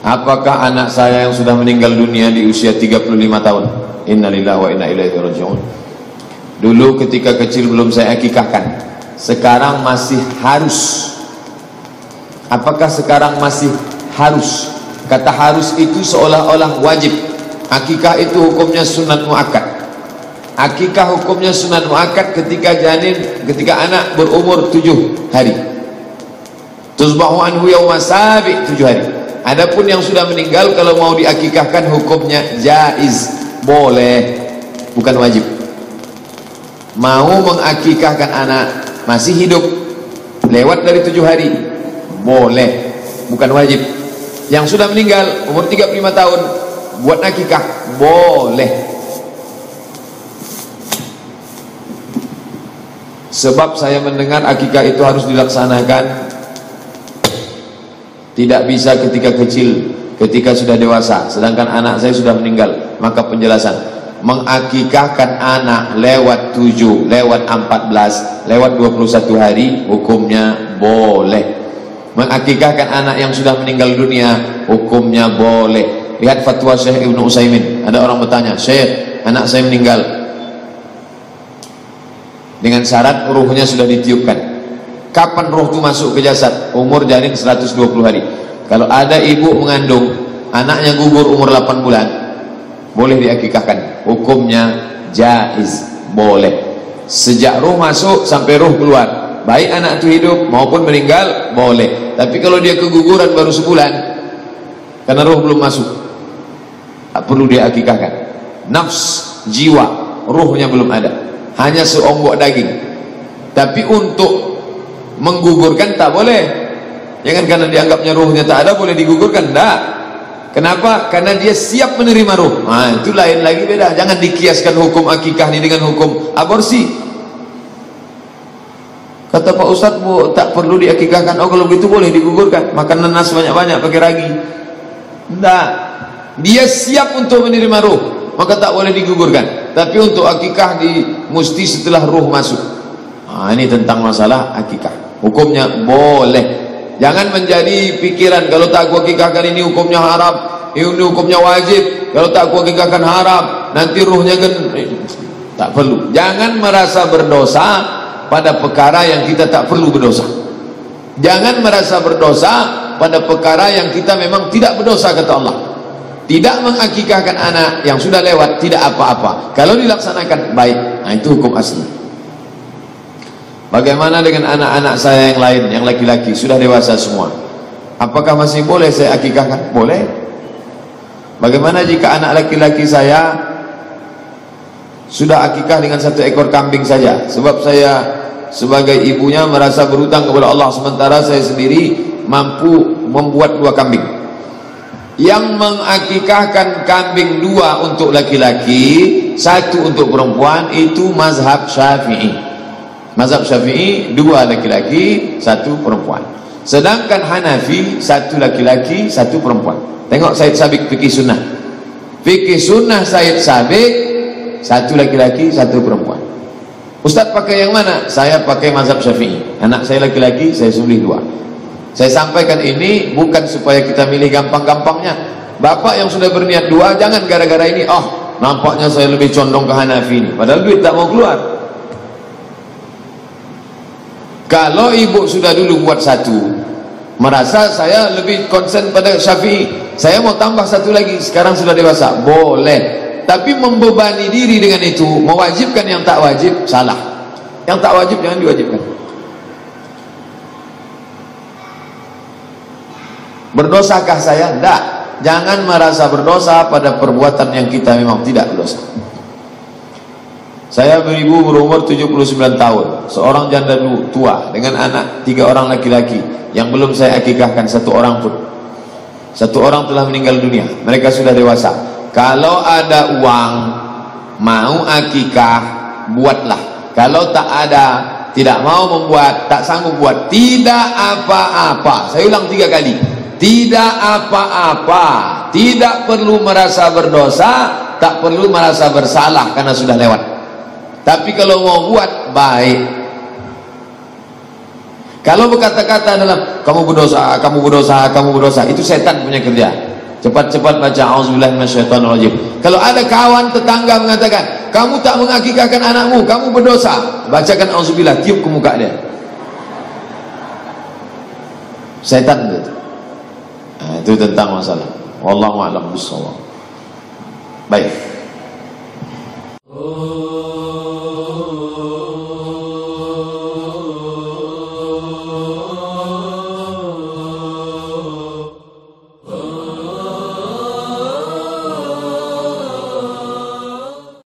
Apakah anak saya yang sudah meninggal dunia di usia 35 tahun? Innalillahi wa inna ilaihi raji'un. Dulu ketika kecil belum saya akikahkan. Sekarang masih harus. Apakah sekarang masih harus? Kata harus itu seolah-olah wajib. Akikah itu hukumnya sunat muakkad. Akikah hukumnya sunat muakkad ketika anak berumur 7 hari. Tuzbahu anhu yawma sabi', 7 hari. Adapun yang sudah meninggal kalau mau diakikahkan hukumnya jaiz, boleh, bukan wajib. Mau mengakikahkan anak masih hidup lewat dari 7 hari, boleh, bukan wajib. Yang sudah meninggal umur 35 tahun buat akikah, boleh. Sebab saya mendengar akikah itu harus dilaksanakan tidak bisa ketika kecil, ketika sudah dewasa, sedangkan anak saya sudah meninggal. Maka penjelasan, mengakikahkan anak lewat 7, lewat 14, lewat 21 hari, hukumnya boleh. Mengakikahkan anak yang sudah meninggal dunia, hukumnya boleh. Lihat fatwa Syekh Ibnu Utsaimin. Ada orang bertanya, Syekh, anak saya meninggal dengan syarat ruhnya sudah ditiupkan. Kapan roh itu masuk ke jasad? Umur janin 120 hari. Kalau ada ibu mengandung, anaknya gugur umur 8 bulan, boleh diakikahkan. Hukumnya jaiz, boleh. Sejak roh masuk sampai roh keluar, baik anak itu hidup maupun meninggal, boleh. Tapi kalau dia keguguran baru sebulan, karena roh belum masuk, tak perlu diakikahkan. Nafs, jiwa, rohnya belum ada, hanya seonggok daging. Tapi untuk menggugurkan tak boleh. Jangan karena dianggapnya ruhnya tak ada boleh digugurkan, tak. Kenapa? Karena dia siap menerima ruh. Nah, itu lain lagi, beda. Jangan dikiaskan hukum akikah ini dengan hukum aborsi. Kata Pak Ustadz, bu, tak perlu diakikahkan. Oh, kalau begitu boleh digugurkan. Makan nanas banyak-banyak pakai ragi. Tidak. Dia siap untuk menerima ruh, maka tak boleh digugurkan. Tapi untuk akikah mesti setelah ruh masuk. Nah, ini tentang masalah akikah. Hukumnya boleh. Jangan menjadi pikiran kalau tak aku akikahkan ini hukumnya haram, ini hukumnya wajib. Kalau tak aku akikahkan haram, nanti ruhnya kan tak perlu. Jangan merasa berdosa pada perkara yang kita tak perlu berdosa. Jangan merasa berdosa pada perkara yang kita memang tidak berdosa, kata Allah. Tidak mengakikahkan anak yang sudah lewat tidak apa-apa. Kalau dilaksanakan baik. Nah, itu hukum asli. Bagaimana dengan anak-anak saya yang lain, yang laki-laki, sudah dewasa semua? Apakah masih boleh saya akikahkan? Boleh. Bagaimana jika anak laki-laki saya sudah akikah dengan 1 ekor kambing saja? Sebab saya sebagai ibunya merasa berhutang kepada Allah, sementara saya sendiri mampu membuat 2 kambing. Yang mengakikahkan kambing 2 untuk laki-laki, 1 untuk perempuan, itu mazhab Syafi'i. Mazhab Syafi'i 2 laki-laki 1 perempuan. Sedangkan Hanafi 1 laki-laki 1 perempuan. Tengok Said Sabiq fikih sunnah. Fikih sunnah Said Sabiq 1 laki-laki 1 perempuan. Ustaz pakai yang mana? Saya pakai mazhab Syafi'i. Anak saya laki-laki, saya sembelih 2. Saya sampaikan ini bukan supaya kita milih gampang-gampangnya. Bapak yang sudah berniat 2, jangan gara-gara ini, oh nampaknya saya lebih condong ke Hanafi ini, padahal duit tak mau keluar. Kalau ibu sudah dulu buat 1, merasa saya lebih konsen pada Syafi'i, saya mau tambah 1 lagi, sekarang sudah dewasa, boleh. Tapi membebani diri dengan itu, mewajibkan yang tak wajib, salah. Yang tak wajib jangan diwajibkan. Berdosakah saya? Tidak. Jangan merasa berdosa pada perbuatan yang kita memang tidak berdosa. Saya beribu berumur 79 tahun, seorang janda tua dengan anak 3 orang laki-laki yang belum saya akikahkan 1 orang pun. 1 orang telah meninggal dunia, mereka sudah dewasa. Kalau ada uang mau akikah, buatlah. Kalau tak ada, tidak mau membuat, tak sanggup buat, tidak apa-apa. Saya ulang 3 kali, tidak apa-apa. Tidak perlu merasa berdosa, tak perlu merasa bersalah karena sudah lewat. Tapi kalau mau buat, baik. Kalau berkata-kata dalam kamu berdosa, kamu berdosa, kamu berdosa, itu setan punya kerja. Cepat-cepat baca auzubillahi minasyaitonirrajim. Kalau ada kawan tetangga mengatakan, kamu tak mengakikahkan anakmu, kamu berdosa, bacakan auzubillah, tiup ke muka dia. Setan itu. Nah, itu tentang masalah. Wallahu a'lam bishawab. Baik.